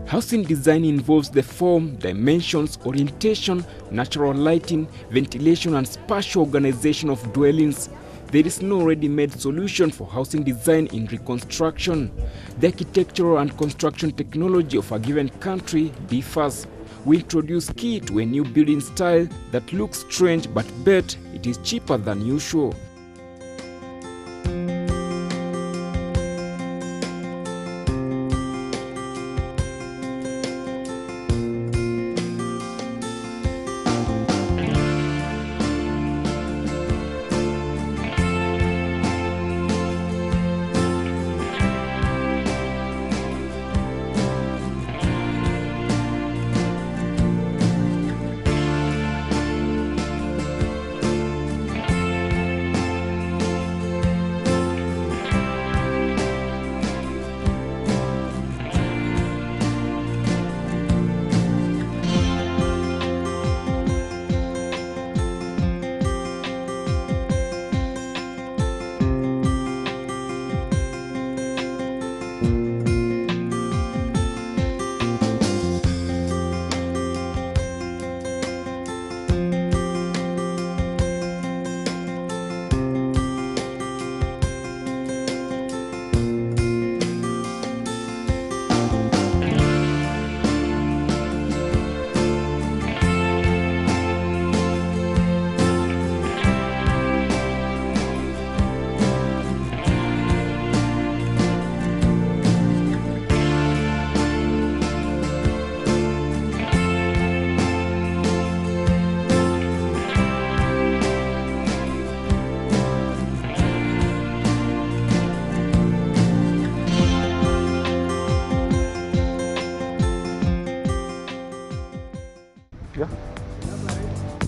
Housing design involves the form, dimensions, orientation, natural lighting, ventilation, and spatial organization of dwellings. There is no ready-made solution for housing design in reconstruction. The architectural and construction technology of a given country differs. We introduce key to a new building style that looks strange but bet it is cheaper than usual.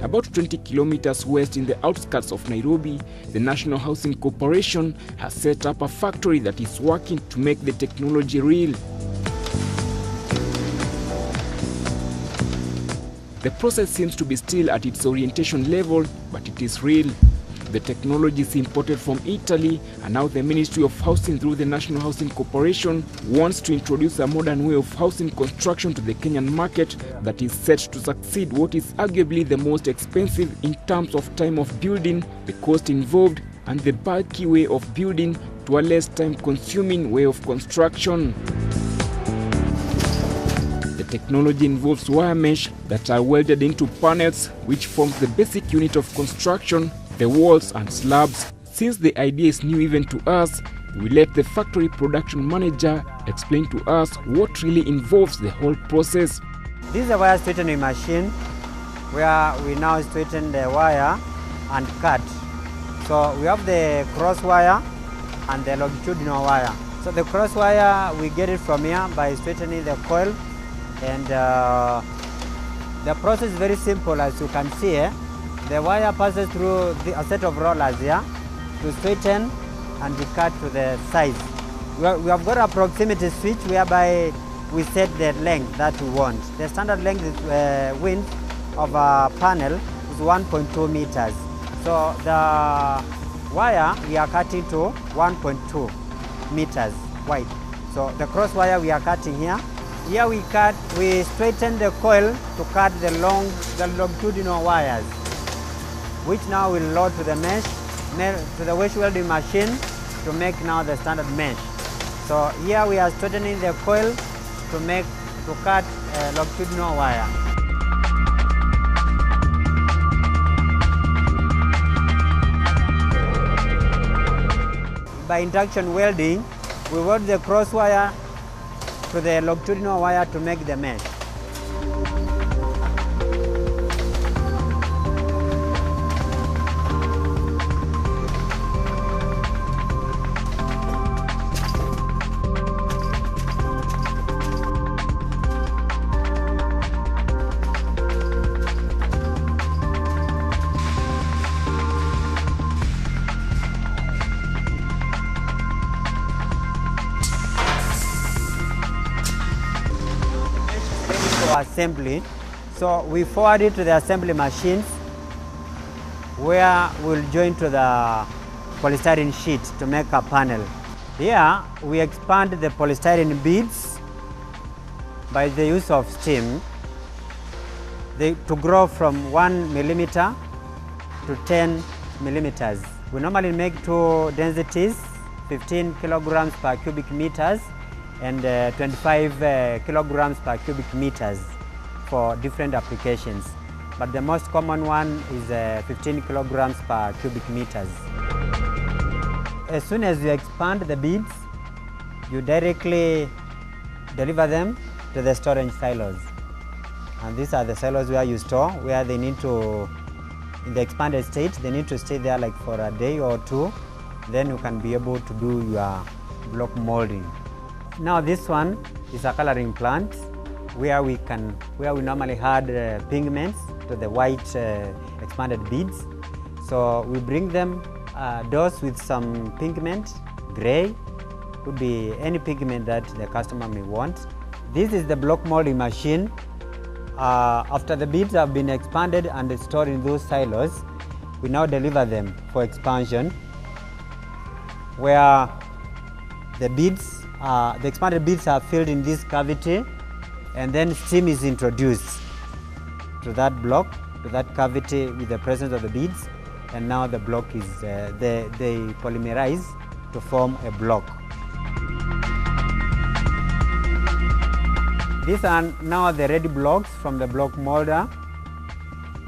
About 20 kilometers west in the outskirts of Nairobi, the National Housing Corporation has set up a factory that is working to make the technology real. The process seems to be still at its orientation level, but it is real. The technology is imported from Italy, and now the Ministry of Housing through the National Housing Corporation wants to introduce a modern way of housing construction to the Kenyan market that is set to succeed what is arguably the most expensive in terms of time of building, the cost involved, and the bulky way of building to a less time-consuming way of construction. The technology involves wire mesh that are welded into panels, which forms the basic unit of construction, the walls and slabs. Since the idea is new even to us, we let the factory production manager explain to us what really involves the whole process. This is a wire straightening machine where we now straighten the wire and cut. So we have the cross wire and the longitudinal wire. So the cross wire, we get it from here by straightening the coil, and the process is very simple, as you can see here. The wire passes through a set of rollers here to straighten and be cut to the size. We have got a proximity switch whereby we set the length that we want. The standard length is width of a panel is 1.2 meters. So the wire we are cutting to 1.2 meters wide. So the cross wire we are cutting here. Here we straighten the coil to cut the longitudinal wires, which now will load to the mesh, to the wedge welding machine to make now the standard mesh. So here we are straightening the coil to cut longitudinal wire. By induction welding, we weld the cross wire to the longitudinal wire to make the mesh. Assembly. So we forward it to the assembly machines where we'll join to the polystyrene sheet to make a panel. Here we expand the polystyrene beads by the use of steam to grow from 1 millimeter to 10 millimeters. We normally make two densities, 15 kilograms per cubic meters and 25 kilograms per cubic meters for different applications. But the most common one is 15 kilograms per cubic meters. As soon as you expand the beads, you directly deliver them to the storage silos. And these are the silos where you store, where they need to, in the expanded state, they need to stay there like for a day or two. Then you can be able to do your block molding. Now this one is a coloring plant where we normally add pigments to the white expanded beads. So we bring them dosed with some pigment, gray, could be any pigment that the customer may want. This is the block molding machine. After the beads have been expanded and stored in those silos, we now deliver them for expansion, where the expanded beads are filled in this cavity, and then steam is introduced to that block, to that cavity with the presence of the beads, and now the block is, they polymerize to form a block. These are now the ready blocks from the block molder,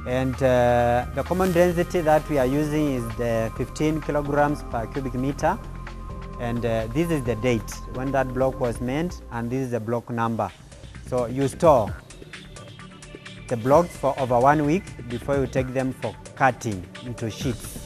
and the common density that we are using is the 15 kilograms per cubic meter, and this is the date when that block was made, and this is the block number. So you store the blocks for over 1 week before you take them for cutting into sheets.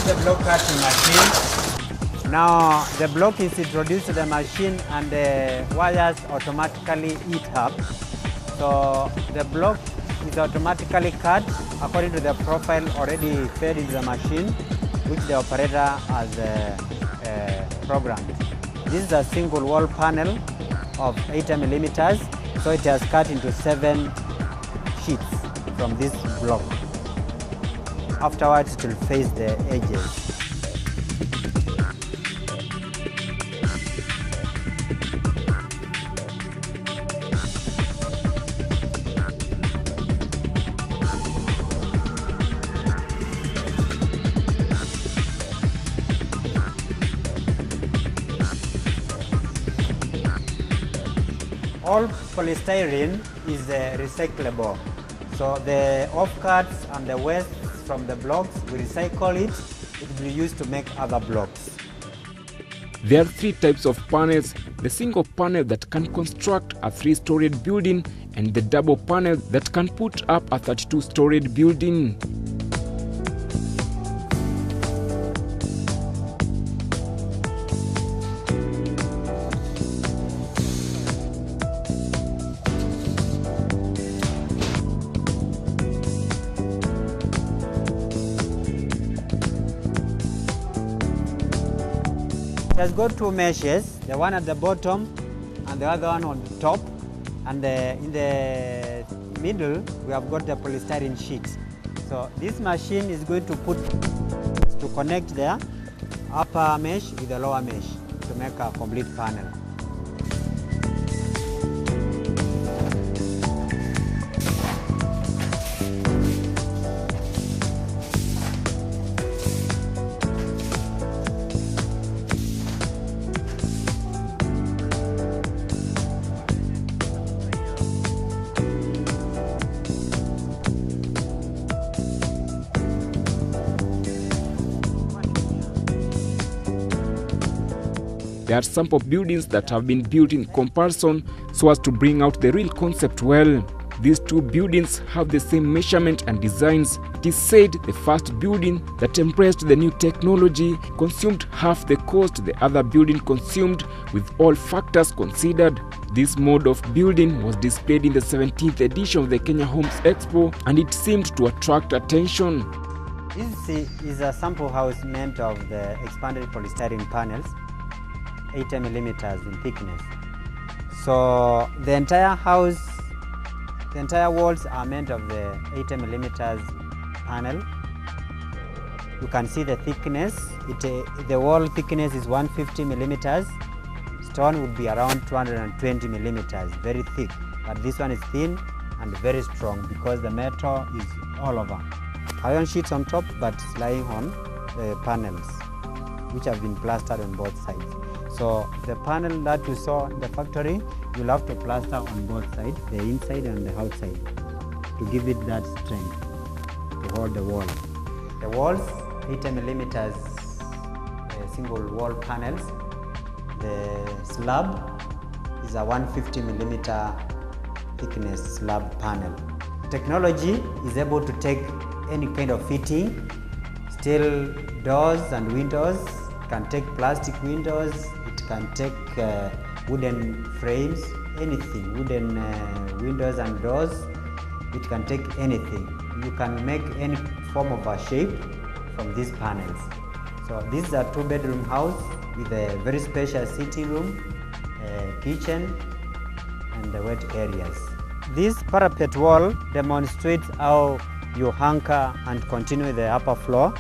The block cutting machine. Now the block is introduced to the machine and the wires automatically heat up. So the block is automatically cut according to the profile already fed into the machine, which the operator has programmed. This is a single wall panel of 80 millimeters, so it has cut into 7 sheets from this block. Afterwards, it will face the edges. All polystyrene is recyclable. So the offcuts and the waste from the blocks, we recycle it. It will be used to make other blocks. There are 3 types of panels: the single panel that can construct a 3-storied building, and the double panel that can put up a 32-storied building. It has got 2 meshes, the one at the bottom and the other one on top, and in the middle we have got the polystyrene sheet. So this machine is going to connect the upper mesh with the lower mesh to make a complete panel. There are sample buildings that have been built in comparison so as to bring out the real concept well. These two buildings have the same measurement and designs. It is said the first building that embraced the new technology consumed half the cost the other building consumed, with all factors considered. This mode of building was displayed in the 17th edition of the Kenya Homes Expo, and it seemed to attract attention. This is a sample house made of the expanded polystyrene panels, 80 millimeters in thickness. So the entire house, the entire walls are made of the 80 millimeters panel. You can see the thickness. The wall thickness is 150 millimeters. Stone would be around 220 millimeters, very thick. But this one is thin and very strong because the metal is all over. Iron sheets on top, but it's lying on the panels, which have been plastered on both sides. So the panel that you saw in the factory, you'll have to plaster on both sides, the inside and the outside, to give it that strength to hold the wall. The walls, 80 millimeters single wall panels. The slab is a 150 millimeter thickness slab panel. Technology is able to take any kind of fitting, steel doors and windows, it can take plastic windows, it can take wooden frames, anything, wooden windows and doors, it can take anything. You can make any form of a shape from these panels. So this is a 2-bedroom house with a very spacious sitting room, kitchen and the wet areas. This parapet wall demonstrates how you anchor and continue the upper floor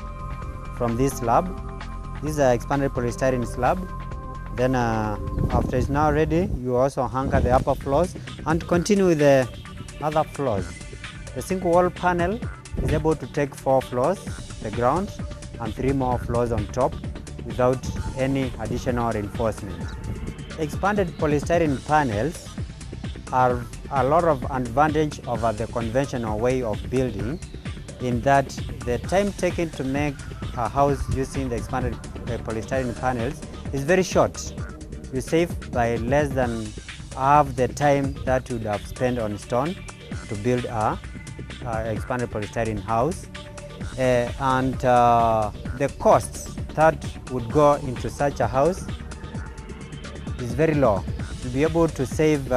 from this slab. This is an expanded polystyrene slab. Then after it's now ready, you also anchor the upper floors and continue with the other floors. The single wall panel is able to take 4 floors, the ground, and 3 more floors on top without any additional reinforcement. Expanded polystyrene panels are a lot of advantage over the conventional way of building, in that the time taken to make a house using the expanded polystyrene panels is very short. You save by less than half the time that you would have spent on stone to build a expanded polystyrene house, and the costs that would go into such a house is very low. You'll be able to save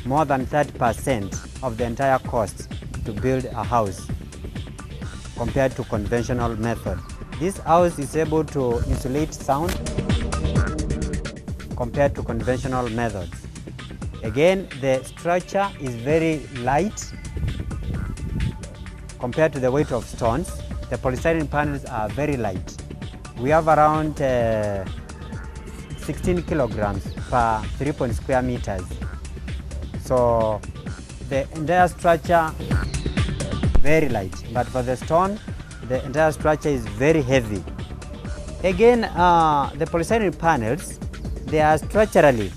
more than 30% of the entire cost to build a house compared to conventional method. This house is able to insulate sound compared to conventional methods. Again, the structure is very light compared to the weight of stones. The polystyrene panels are very light. We have around 16 kilograms per 3 square meters. So the entire structure very light, but for the stone, the entire structure is very heavy. Again, the polystyrene panels, they are structurally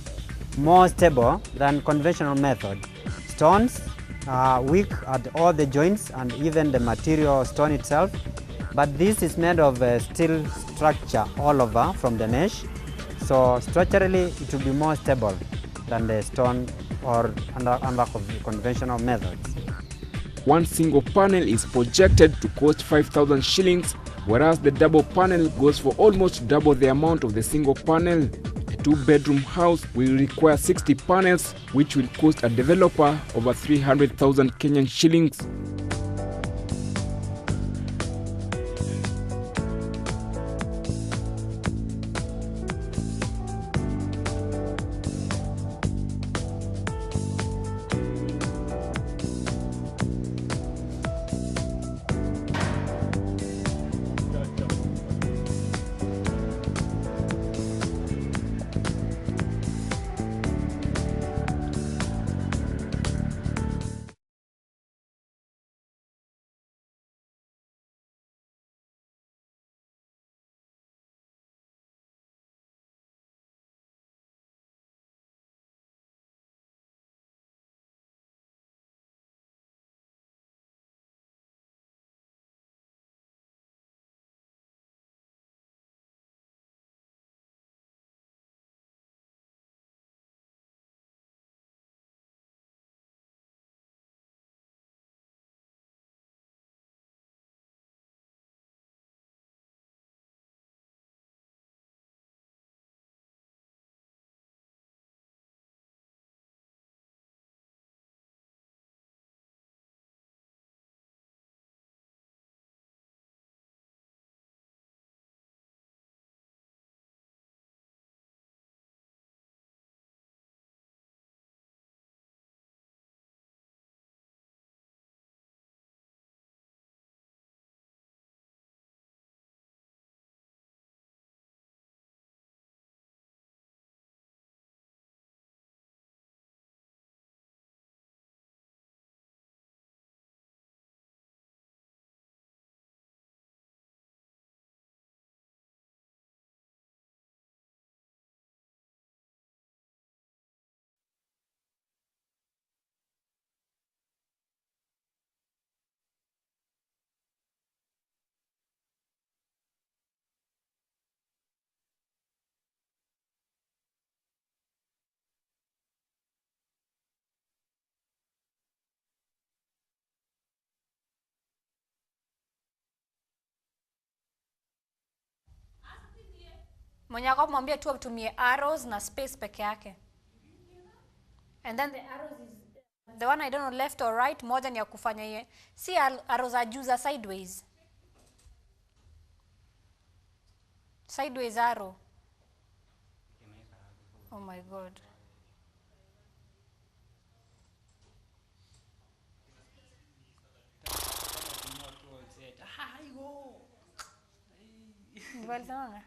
more stable than conventional method. Stones are weak at all the joints and even the material stone itself, but this is made of a steel structure all over from the mesh. So structurally, it will be more stable than the stone or under conventional methods. One single panel is projected to cost 5,000 shillings, whereas the double panel goes for almost double the amount of the single panel. A 2-bedroom house will require 60 panels, which will cost a developer over 300,000 Kenyan shillings. Mwenye ako mwambie tu atumie arrows na space peke yake. And then the arrows is the one I don't know left or right, moja ni ya kufanya ye. Si arrows are juu za sideways. Sideways arrow. Oh my God. Well done.